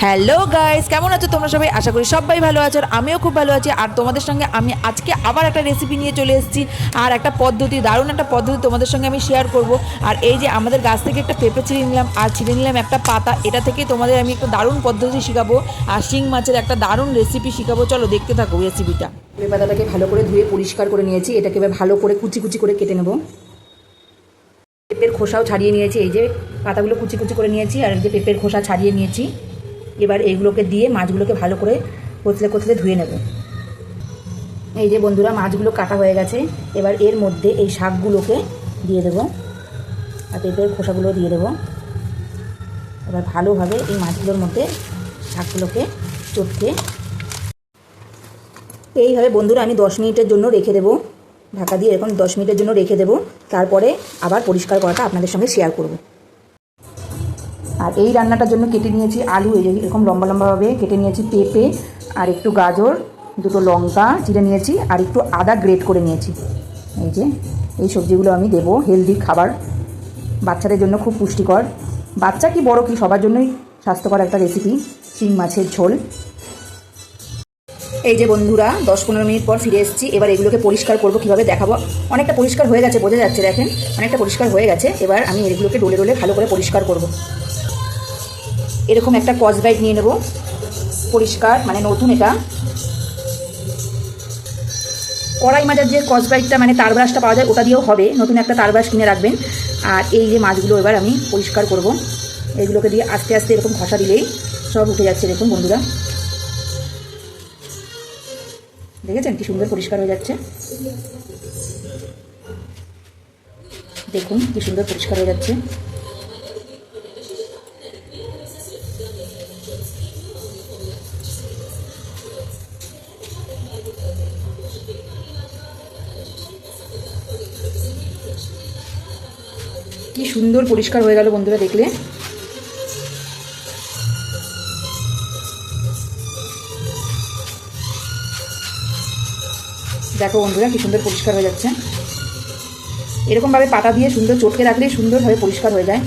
Hello guys, কেমন আছো তোমরা সবাই? আশা করি সবাই ভালো আছো আর আমিও খুব ভালো আছি। আর তোমাদের সঙ্গে আমি আজকে আবার একটা রেসিপি নিয়ে চলে এসেছি আর একটা পদ্ধতি, দারুণ একটা পদ্ধতি তোমাদের সঙ্গে আমি শেয়ার করব। আর এই যে আমাদের গাছ থেকে একটা পেঁপে ছিঁড়ে নিলাম আর ছিঁড়ে নিলাম একটা পাতা, এটা থেকে তোমাদের আমি একটা দারুণ পদ্ধতি শেখাবো আর শিং মাছের একটা দারুণ রেসিপি শেখাবো। চলো দেখতে থাকো রেসিপিটা। পেঁপে পাতাটাকে ভালো করে ধুয়ে পরিষ্কার করে নিয়েছি, এটাকে এবার ভালো করে কুচি কুচি করে কেটে নেবো। পেঁপের খোসাও ছাড়িয়ে নিয়েছি, এই যে পাতাগুলো কুচি কুচি করে নিয়েছি আর এই যে পেঁপের খোসা ছাড়িয়ে নিয়েছি। এবার এইগুলোকে দিয়ে মাছগুলোকে ভালো করে কচলে কচলে ধুয়ে নেব। এই যে বন্ধুরা, মাছগুলো কাটা হয়ে গেছে। এবার এর মধ্যে এই শাকগুলোকে দিয়ে দেবো আর পেঁপের খোসাগুলো দিয়ে দেবো। এবার ভালোভাবে এই মাছগুলোর মধ্যে শাকগুলোকে চটকে এইভাবে বন্ধুরা আমি 10 মিনিটের জন্য রেখে দেবো, ঢাকা দিয়ে এরকম 10 মিনিটের জন্য রেখে দেবো। তারপরে আবার পরিষ্কার করাটা আপনাদের সঙ্গে শেয়ার করব। আর এই রান্নাটার জন্য কেটে নিয়েছি আলু, এই যে এরকম লম্বা লম্বাভাবে কেটে নিয়েছি, পেঁপে আর একটু গাজর, দুটো লঙ্কা চিড়ে নিয়েছি আর একটু আদা গ্রেট করে নিয়েছি। এই যে এই সবজিগুলো আমি দেবো, হেলদি খাবার, বাচ্চাদের জন্য খুব পুষ্টিকর, বাচ্চা কি বড় কি সবার জন্যই স্বাস্থ্যকর একটা রেসিপি, শিং মাছের ঝোল। এই যে বন্ধুরা 10-15 মিনিট পর ফিরে এসেছি। এবার এগুলোকে পরিষ্কার করব, কীভাবে দেখাবো। অনেকটা পরিষ্কার হয়ে গেছে, বোঝা যাচ্ছে, দেখেন অনেকটা পরিষ্কার হয়ে গেছে। এবার আমি এগুলোকে ডলে ডলে ভালো করে পরিষ্কার করব। এরকম একটা স্কচ ব্রাইট নিয়ে নেব, পরিষ্কার মানে নতুন। এটা কড়াই মাজার যে স্কচ ব্রাইটটা মানে তার ব্রাশটা পাওয়া যায়, ওটা দিয়েও হবে, নতুন একটা তার ব্রাশ কিনে রাখবেন। আর এই যে মাছগুলো এবার আমি পরিষ্কার করব, এইগুলোকে দিয়ে আস্তে আস্তে এরকম ঘষা দিলেই সব উঠে যাচ্ছে। দেখুন বন্ধুরা, দেখেছেন কি সুন্দর পরিষ্কার হয়ে যাচ্ছে। দেখুন কি সুন্দর পরিষ্কার হয়ে যাচ্ছে। কি সুন্দর পরিষ্কার হয়ে গেল বন্ধুরা, দেখলে। দেখো বন্ধুরা কি সুন্দর পরিষ্কার হয়ে যাচ্ছে। এরকমভাবে পাতা দিয়ে সুন্দর চটকে রাখলেই সুন্দরভাবে পরিষ্কার হয়ে যায়।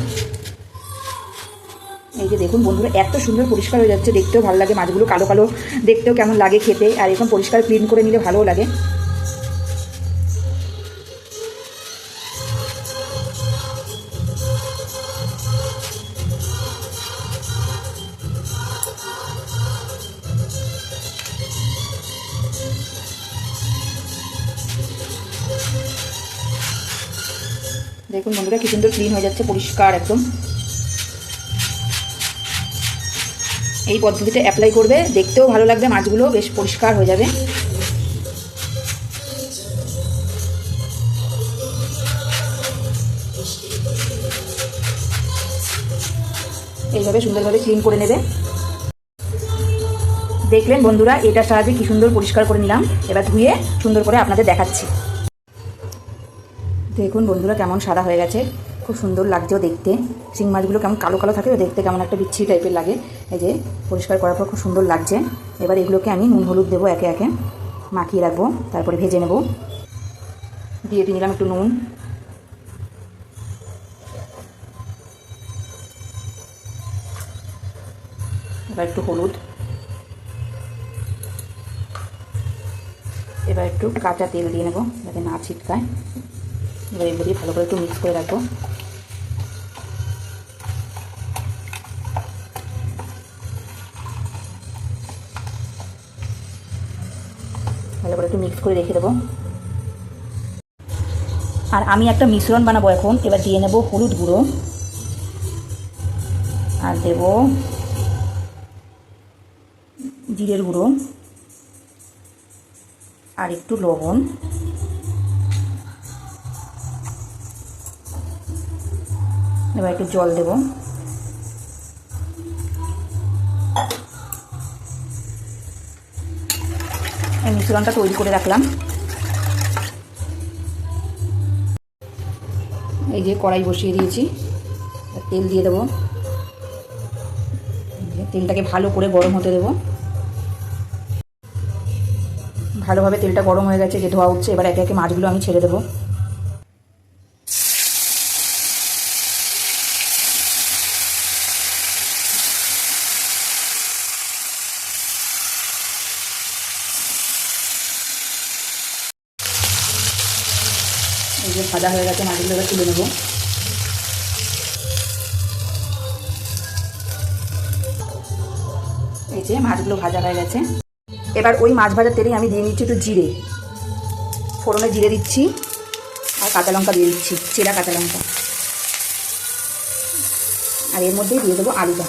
এই যে দেখুন বন্ধুরা, এত সুন্দর পরিষ্কার হয়ে যাচ্ছে, দেখতেও ভালো লাগে। মাছগুলো কালো কালো দেখতেও কেমন লাগে খেতে, আর এরকম পরিষ্কার ক্লিন করে নিলে ভালোও লাগে। দেখুন বন্ধুরা কি সুন্দর ক্লিন হয়ে যাচ্ছে, পরিষ্কার একদম। এই পদ্ধতিটা অ্যাপ্লাই করবে, দেখতেও ভালো লাগবে, মাছগুলো বেশ পরিষ্কার হয়ে যাবে। এইভাবে সুন্দরভাবে ক্লিন করে নেবে। দেখলেন বন্ধুরা, এটার সাহায্যে কি সুন্দর পরিষ্কার করে নিলাম। এবার ধুয়ে সুন্দর করে আপনাদের দেখাচ্ছি। দেখুন বন্ধুরা কেমন সাদা হয়ে গেছে, খুব সুন্দর লাগছেও দেখতে। শিং মাছগুলো কেমন কালো কালো থাকে, দেখতে কেমন একটা বিচ্ছিরি টাইপের লাগে। এই যে পরিষ্কার করার পর খুব সুন্দর লাগছে। এবার এগুলোকে আমি নুন হলুদ দেবো, একে একে মাখিয়ে রাখবো, তারপরে ভেজে নেব। দিয়ে নিলাম একটু নুন, এবার একটু হলুদ, এবার একটু কাঁচা তেল দিয়ে নেব যাতে না ছিটকায়। এবার এগুলো দিয়ে ভালো করে একটু মিক্স করে রাখবো। ভালো করে একটু মিক্স করে রেখে দেবো। আর আমি একটা মিশ্রণ বানাবো এখন। এবার দিয়ে নেব হলুদ গুঁড়ো, আর দেব জিরের গুঁড়ো, আর একটু লবণ, এবার একটু জল দেব। এই মিশ্রণটা তৈরি করে রাখলাম। এই যে কড়াই বসিয়ে দিয়েছি, তেল দিয়ে দেবো। তেলটাকে ভালো করে গরম হতে দেবো। ভালোভাবে তেলটা গরম হয়ে গেছে, যে ধোয়া উঠছে। এবার একে একে মাছগুলো আমি ছেড়ে দেবো। এই যে ভাজা হয়ে গেছে, মাছগুলো এবার তুলে নেবো। এই যে মাছগুলো ভাজা হয়ে গেছে। এবার ওই মাছ ভাজার তেলেই আমি দিয়ে নিচ্ছি একটু জিরে, ফোড়নে জিরে দিচ্ছি আর কাঁচা লঙ্কা দিয়ে দিচ্ছি, চেরা কাঁচা লঙ্কা। আর এর মধ্যেই দিয়ে দেবো আলুটা।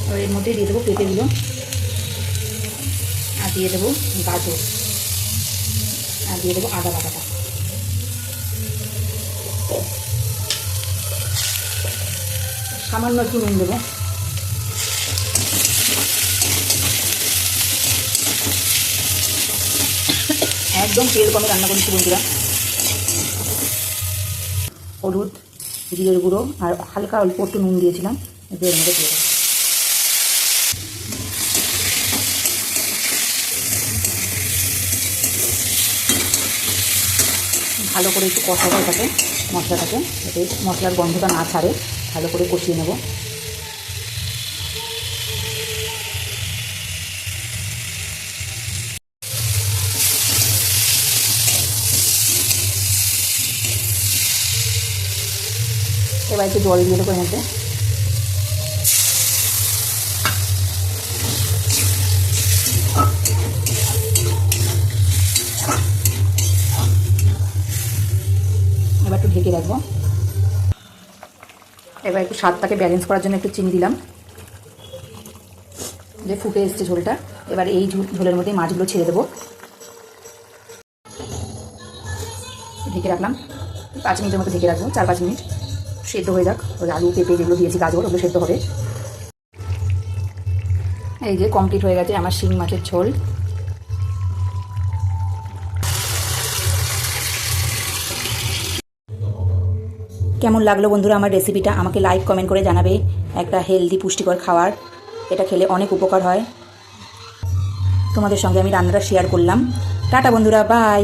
আর এর মধ্যেই দিয়ে দেবো পেঁপেগুলো, আর দিয়ে দেবো গাজর, আর দিয়ে দেবো আদা বাটাটা। সামান্য একটু নুন দেবো। একদম তেল কমে রান্না করছি বন্ধুরা। হলুদ, জিরের গুঁড়ো আর হালকা অল্প একটু নুন দিয়েছিলাম, এর মধ্যে দিয়ে দেবো। ভালো করে একটু কষাবো এটাকে, মশলাটাকে, যাতে মশলার গন্ধটা না ছাড়ে, ভালো করে কষিয়ে নেব। এবার একটু জল দিয়ে দেবো এর মধ্যে। এবার একটু ঢেকে রাখবো। এবার একটু স্বাদটাকে ব্যালেন্স করার জন্য একটু চিনি দিলাম, যে ফুটে এসছে ঝোলটা। এবার এই ঝোলের মধ্যে মাছগুলো ছেড়ে দেবো। ঢেকে রাখলাম 5 মিনিটের মতো, ঢেকে রাখবো 4-5 মিনিট, সেদ্ধ হয়ে যাক। ওই আলু পেঁপে যেগুলো দিয়েছি, গাজর, ওগুলো সেদ্ধ হবে। এই যে কমপ্লিট হয়ে গেছে আমার শিং মাছের ঝোল। কেমন লাগলো বন্ধুরা আমার রেসিপিটা? আমাকে লাইক কমেন্ট করে জানাবে। একটা হেলদি পুষ্টিকর খাবার, এটা খেলে অনেক উপকার হয়। তোমাদের সঙ্গে আমি রান্নাটা শেয়ার করলাম। টাটা বন্ধুরা, বাই।